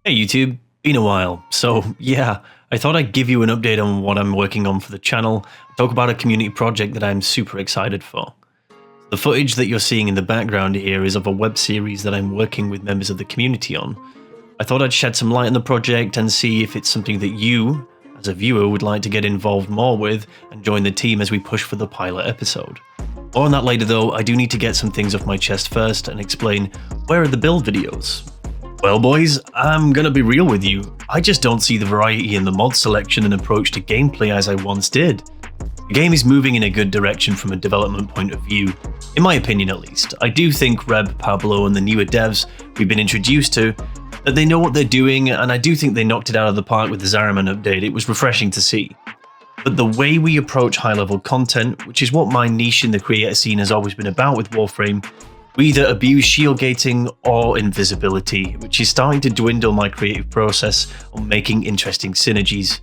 Hey YouTube, been a while. So yeah, I thought I'd give you an update on what I'm working on for the channel, talk about a community project that I'm super excited for. The footage that you're seeing in the background here is of a web series that I'm working with members of the community on. I thought I'd shed some light on the project and see if it's something that you, as a viewer, would like to get involved more with and join the team as we push for the pilot episode. More on that later though, I do need to get some things off my chest first and explain where are the build videos. Well boys, I'm gonna be real with you, I just don't see the variety in the mod selection and approach to gameplay as I once did. The game is moving in a good direction from a development point of view, in my opinion at least. I do think Reb, Pablo and the newer devs we've been introduced to, that they know what they're doing, and I do think they knocked it out of the park with the Zariman update. It was refreshing to see. But the way we approach high-level content, which is what my niche in the creator scene has always been about with Warframe, we either abuse shield gating or invisibility, which is starting to dwindle my creative process on making interesting synergies.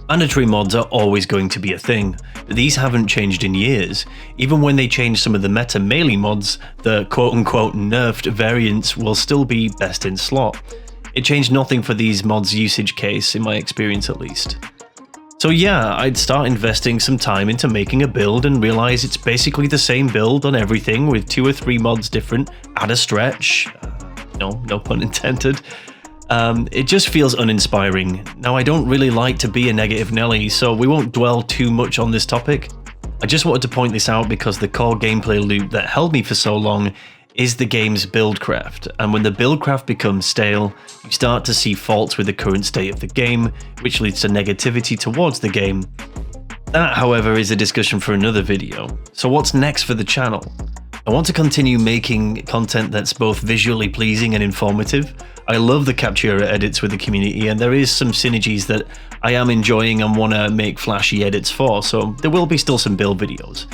Mandatory mods are always going to be a thing, but these haven't changed in years. Even when they change some of the meta melee mods, the quote-unquote nerfed variants will still be best in slot. It changed nothing for these mods' usage case, in my experience at least. So yeah, I'd start investing some time into making a build and realize it's basically the same build on everything with 2 or 3 mods different at a stretch. No pun intended. It just feels uninspiring. Now I don't really like to be a negative Nelly, so we won't dwell too much on this topic. I just wanted to point this out because the core gameplay loop that held me for so long is the game's buildcraft, and when the buildcraft becomes stale, you start to see faults with the current state of the game, which leads to negativity towards the game. That, however, is a discussion for another video. So what's next for the channel? I want to continue making content that's both visually pleasing and informative. I love the Captura edits with the community, and there is some synergies that I am enjoying and want to make flashy edits for, so there will be still some build videos.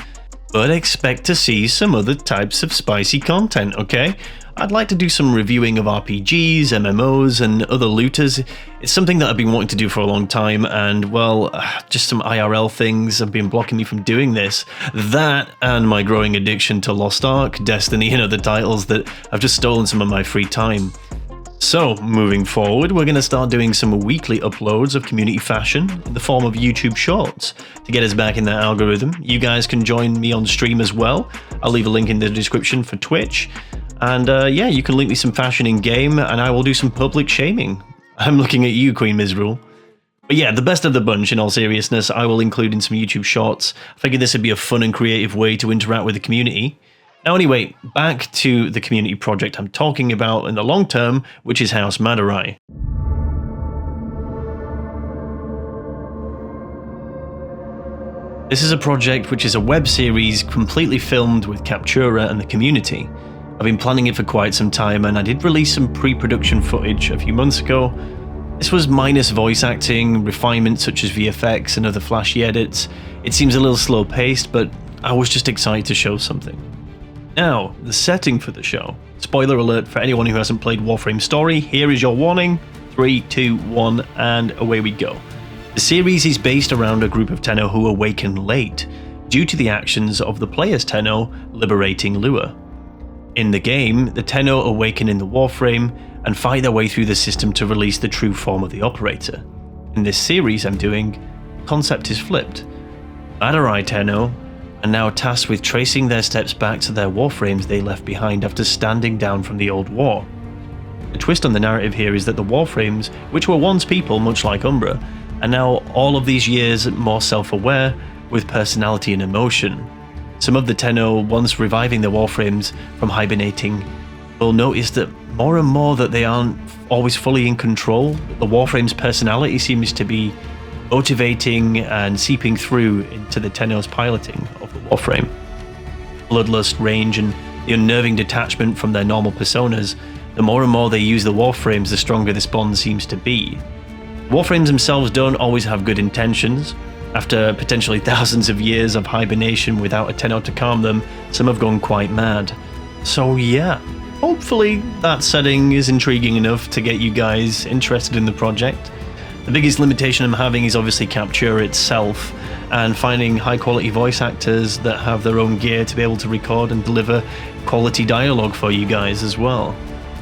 But expect to see some other types of spicy content, okay? I'd like to do some reviewing of RPGs, MMOs, and other looters. It's something that I've been wanting to do for a long time, and well, just some IRL things have been blocking me from doing this. That, and my growing addiction to Lost Ark, Destiny, and other titles that have just stolen some of my free time. So, moving forward, we're going to start doing some weekly uploads of community fashion in the form of YouTube Shorts. To get us back in that algorithm, you guys can join me on stream as well. I'll leave a link in the description for Twitch. And yeah, you can link me some fashion in game, and I will do some public shaming. I'm looking at you, Queen Misrule. But yeah, the best of the bunch, in all seriousness, I will include in some YouTube Shorts. I figured this would be a fun and creative way to interact with the community. Now anyway, back to the community project I'm talking about in the long term, which is House Madurai. This is a project which is a web series completely filmed with Captura and the community. I've been planning it for quite some time, and I did release some pre-production footage a few months ago. This was minus voice acting, refinements such as VFX and other flashy edits. It seems a little slow paced, but I was just excited to show something. Now, the setting for the show. Spoiler alert for anyone who hasn't played Warframe Story, here is your warning. 3, 2, 1, and away we go. The series is based around a group of Tenno who awaken late, due to the actions of the player's Tenno liberating Lua. In the game, the Tenno awaken in the Warframe and fight their way through the system to release the true form of the operator. In this series I'm doing, the concept is flipped. Madurai Tenno are now tasked with tracing their steps back to their Warframes they left behind after standing down from the old war. The twist on the narrative here is that the Warframes, which were once people much like Umbra, are now all of these years more self-aware, with personality and emotion. Some of the Tenno, once reviving their Warframes from hibernating, will notice that more and more that they aren't always fully in control. The Warframe's personality seems to be motivating and seeping through into the Tenno's piloting of the Warframe. Bloodlust, range, and the unnerving detachment from their normal personas, the more and more they use the Warframes, the stronger this bond seems to be. Warframes themselves don't always have good intentions. After potentially thousands of years of hibernation without a Tenno to calm them, some have gone quite mad. So yeah, hopefully that setting is intriguing enough to get you guys interested in the project. The biggest limitation I'm having is obviously Captura itself, and finding high quality voice actors that have their own gear to be able to record and deliver quality dialogue for you guys as well.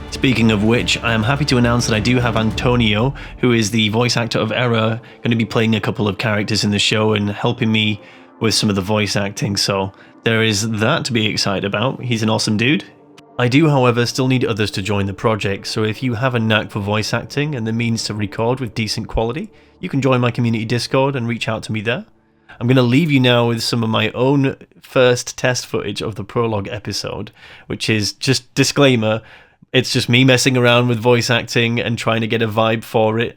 It's Speaking of which, I am happy to announce that I do have Antonio, who is the voice actor of Error, going to be playing a couple of characters in the show and helping me with some of the voice acting, so there is that to be excited about. He's an awesome dude. I do, however, still need others to join the project, so if you have a knack for voice acting and the means to record with decent quality, you can join my community Discord and reach out to me there. I'm going to leave you now with some of my own first test footage of the prologue episode, which is just disclaimer. It's just me messing around with voice acting and trying to get a vibe for it.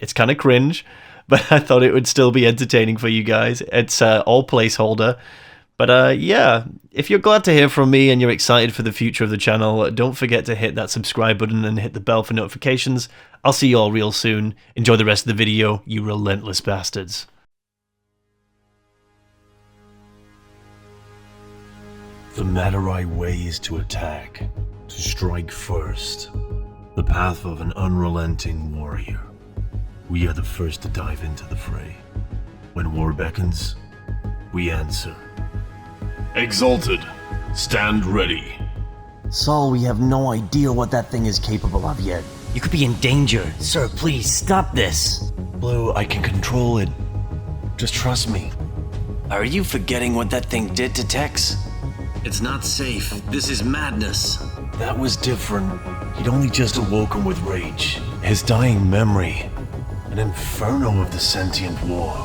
It's kind of cringe, but I thought it would still be entertaining for you guys. It's all placeholder. But yeah, if you're glad to hear from me and you're excited for the future of the channel, don't forget to hit that subscribe button and hit the bell for notifications. I'll see you all real soon. Enjoy the rest of the video, you relentless bastards. The Materai way is to attack, to strike first. The path of an unrelenting warrior. We are the first to dive into the fray. When war beckons, we answer. Exalted, stand ready. Saul, we have no idea what that thing is capable of yet. You could be in danger. Sir, please, stop this. Blue, I can control it. Just trust me. Are you forgetting what that thing did to Tex? It's not safe. This is madness. That was different. He'd only just awoken with rage. His dying memory. An inferno of the sentient war.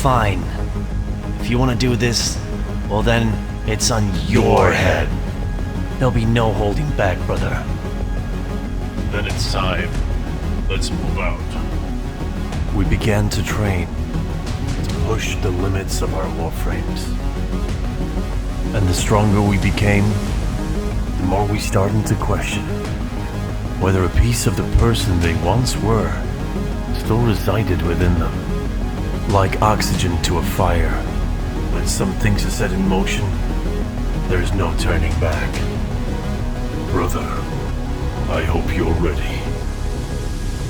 Fine. If you want to do this, well then, it's on your head. There'll be no holding back, brother. Then it's time. Let's move out. We began to train. To push the limits of our warframes. And the stronger we became, the more we started to question whether a piece of the person they once were still resided within them. Like oxygen to a fire, when some things are set in motion, there's no turning back. Brother, I hope you're ready.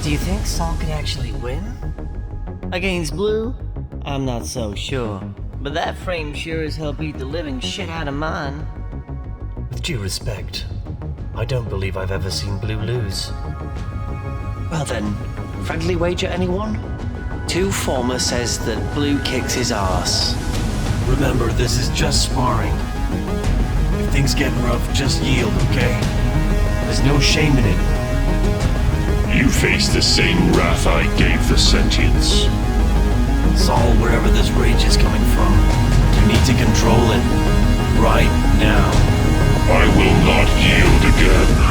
Do you think Saul could actually win? Against Blue? I'm not so sure. But that frame sure as hell beat the living shit out of mine. With due respect, I don't believe I've ever seen Blue lose. Well then, friendly wager anyone? 2 Former says that Blue kicks his ass. Remember, this is just sparring. If things get rough, just yield, okay? There's no shame in it. You face the same wrath I gave the sentients. Saul, wherever this rage is coming from, you need to control it. Right now. I will not yield again.